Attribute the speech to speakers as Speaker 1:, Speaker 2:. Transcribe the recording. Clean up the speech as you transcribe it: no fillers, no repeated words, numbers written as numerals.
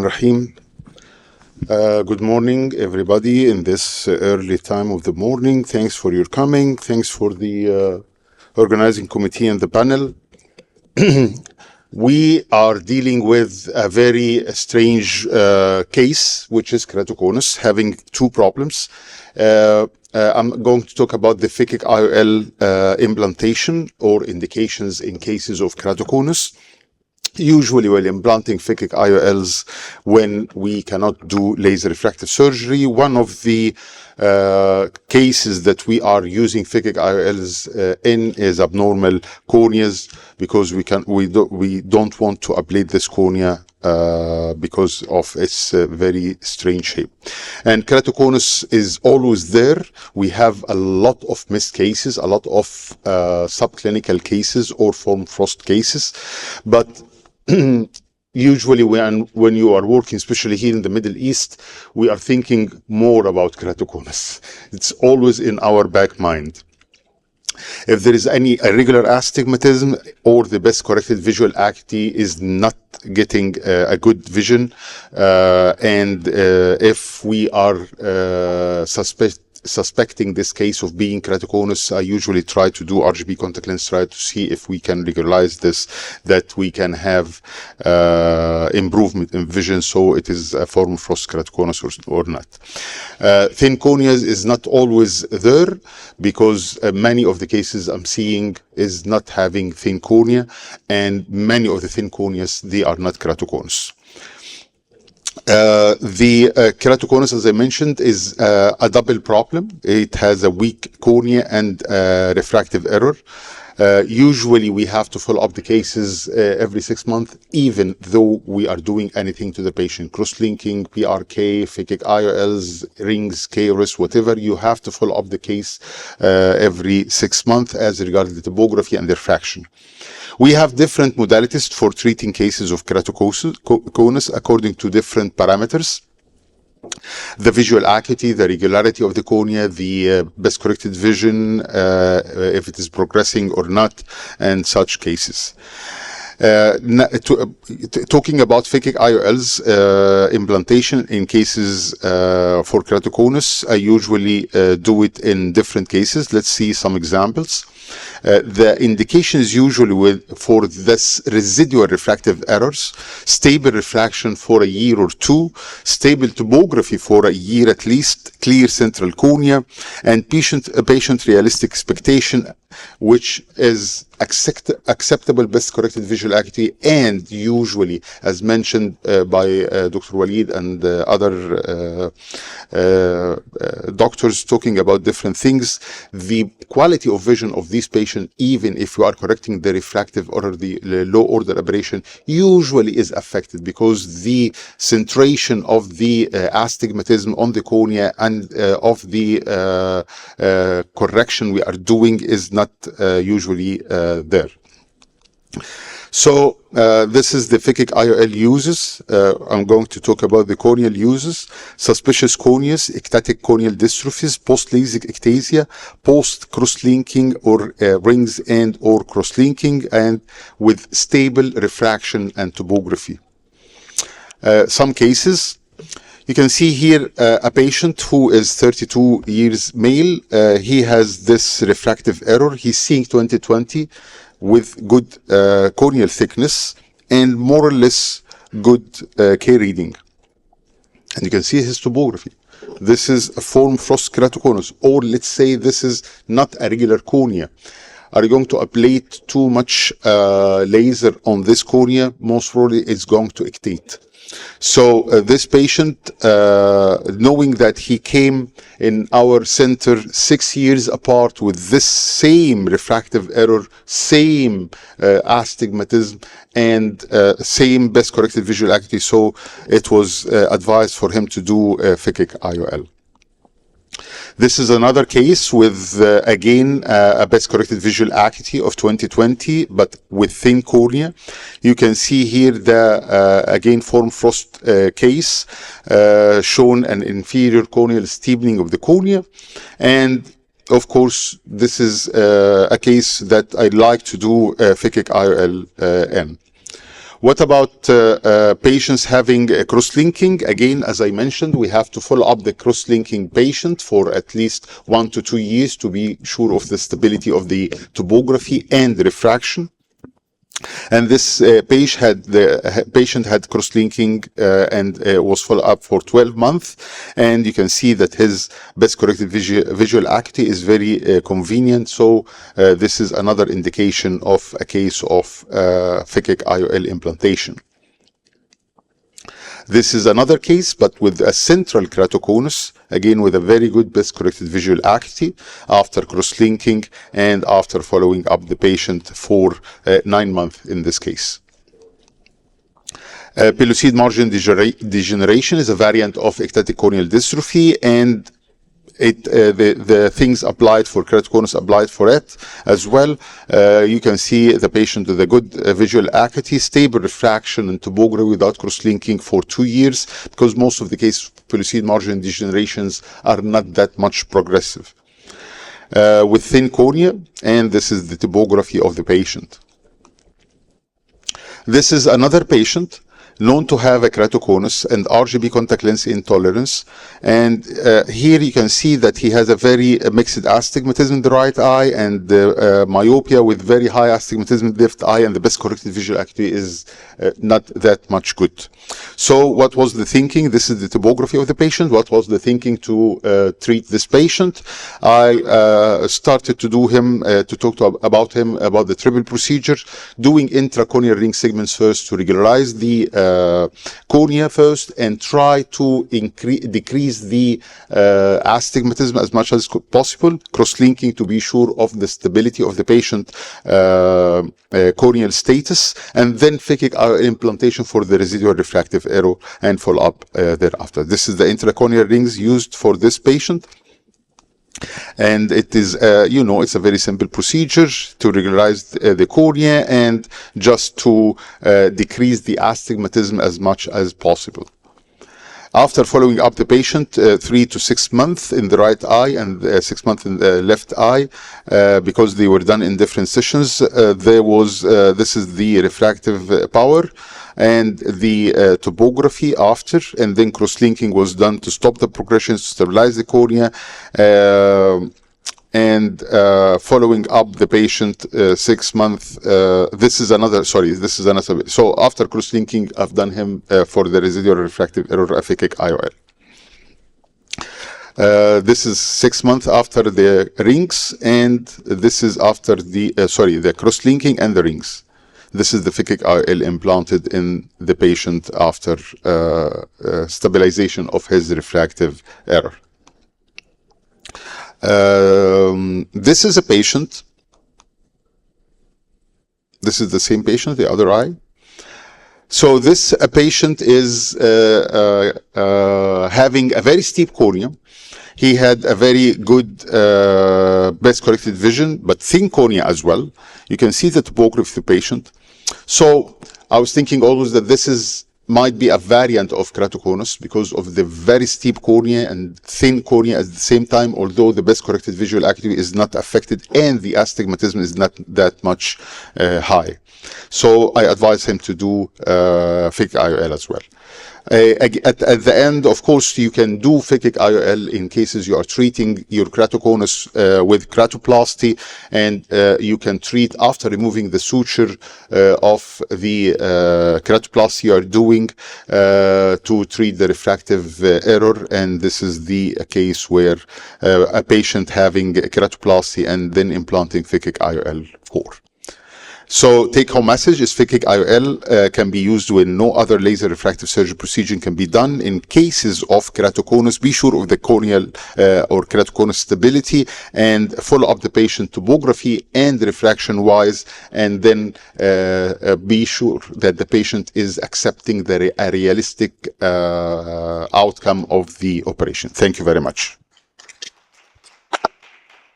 Speaker 1: Rahim. Good morning, everybody, in this early time of the morning. Thanks for your coming. Thanks for the organizing committee and the panel. We are dealing with a very strange case, which is keratoconus, having two problems. I'm going to talk about the phakic IOL implantation or indications in cases of keratoconus. Usually while implanting phakic IOLs, when we cannot do laser refractive surgery, one of the cases that we are using phakic IOLs in is abnormal corneas, because we don't want to ablate this cornea because of its very strange shape. And keratoconus is always there. We have a lot of missed cases, a lot of subclinical cases or form frost cases, but usually when you are working, especially here in the Middle East, we are thinking more about keratoconus. It's always in our back mind. If there is any irregular astigmatism or the best corrected visual acuity is not getting a good vision, and if we are suspecting this case of being keratoconus, I usually try to do RGB contact lens trial to see if we can regularize this, that we can have improvement in vision, so it is a form of frost keratoconus or not. Thin corneas is not always there, because many of the cases I'm seeing is not having thin cornea, and many of the thin corneas, they are not keratoconus. The keratoconus, as I mentioned, is a double problem. It has a weak cornea and refractive error. Usually we have to follow up the cases every 6 months, even though we are doing anything to the patient. Cross-linking, PRK, phakic IOLs, rings, KRS, whatever, you have to follow up the case every 6 months as regards the topography and the refraction. We have different modalities for treating cases of keratoconus according to different parameters. The visual acuity, the regularity of the cornea, the best corrected vision, if it is progressing or not, and such cases. Talking about phakic IOLs implantation in cases for keratoconus, I usually do it in different cases. Let's see some examples. The indication is usually for this residual refractive errors, stable refraction for a year or two, stable topography for a year at least, clear central cornea, and patient realistic expectation, which is acceptable best corrected visual acuity, and usually, as mentioned by Dr. Walid and other doctors talking about different things, the quality of vision of these patients, even if you are correcting the refractive or the low order aberration, usually is affected, because the centration of the astigmatism on the cornea and of the correction we are doing is not usually there. So this is the phakic IOL uses. I'm going to talk about the corneal uses: suspicious corneas, ectatic corneal dystrophies, post-LASIK ectasia, post-cross-linking or rings and or cross-linking, and with stable refraction and topography. Some cases. You can see here a patient who is 32 years male. He has this refractive error. He's seeing 20/20 with good corneal thickness and more or less good K reading. And you can see his topography. This is a form frost keratoconus, or let's say this is not a regular cornea. Are you going to ablate too much laser on this cornea? Most probably it's going to ictate. So this patient, knowing that he came in our center 6 years apart with this same refractive error, same astigmatism, and same best corrected visual acuity, so it was advised for him to do phakic IOL. This is another case with, again, a best corrected visual acuity of 20/20, but with thin cornea. You can see here the, again, form frost case, shown an inferior corneal steepening of the cornea. And of course, this is a case that I'd like to do phakic IOL in. What about patients having cross-linking? Again, as I mentioned, we have to follow up the cross-linking patient for at least 1 to 2 years to be sure of the stability of the topography and refraction. And this patient had cross-linking and was followed up for 12 months. And you can see that his best corrected visual acuity is very convenient. So this is another indication of a case of phakic IOL implantation. This is another case, but with a central keratoconus, again with a very good best corrected visual acuity after cross-linking and after following up the patient for 9 months in this case. Pellucid margin degeneration is a variant of ectatic corneal dystrophy, and the things applied for keratoconus applied for it as well. You can see the patient with a good visual acuity, stable refraction and topography without cross-linking for 2 years, because most of the cases pellucid margin degenerations are not that much progressive. With thin cornea, and this is the topography of the patient. This is another patient known to have a keratoconus and RGB contact lens intolerance. And here you can see that he has a very mixed astigmatism in the right eye and myopia with very high astigmatism in the left eye, and the best corrected visual acuity is not that much good. So what was the thinking? This is the topography of the patient. What was the thinking to treat this patient? I started to talk about the triple procedure, doing intracorneal ring segments first to regularize the cornea first and try to decrease the astigmatism as much as possible, cross-linking to be sure of the stability of the patient corneal status, and then phakic implantation for the residual refractive error and follow up thereafter. This is the intracorneal rings used for this patient. And it is, it's a very simple procedure to regularize the cornea and just to decrease the astigmatism as much as possible. After following up the patient 3 to 6 months in the right eye and 6 months in the left eye, because they were done in different sessions, this is the refractive power and the topography after, and then cross-linking was done to stop the progression, to stabilize the cornea, and following up the patient 6 months. This is another. So after cross-linking, I've done him for the residual refractive error phakic IOL. This is 6 months after the rings, and this is after the cross-linking and the rings. This is the phakic IOL implanted in the patient after stabilization of his refractive error. This is a patient. This is the same patient, the other eye. So this patient is having a very steep cornea. He had a very good best corrected vision, but thin cornea as well. You can see the topography of the patient. So I was thinking always that this might be a variant of keratoconus because of the very steep cornea and thin cornea at the same time, although the best corrected visual acuity is not affected and the astigmatism is not that much high. So I advise him to do phakic IOL as well. At the end, of course, you can do phakic IOL in cases you are treating your keratoconus with keratoplasty, and you can treat after removing the suture of the keratoplasty you are doing to treat the refractive error. And this is the case where a patient having keratoplasty and then implanting phakic IOL for. So take-home message is phakic IOL can be used when no other laser refractive surgery procedure can be done. In cases of keratoconus, be sure of the corneal or keratoconus stability and follow up the patient topography and refraction wise, and then be sure that the patient is accepting a realistic outcome of the operation. Thank you very much.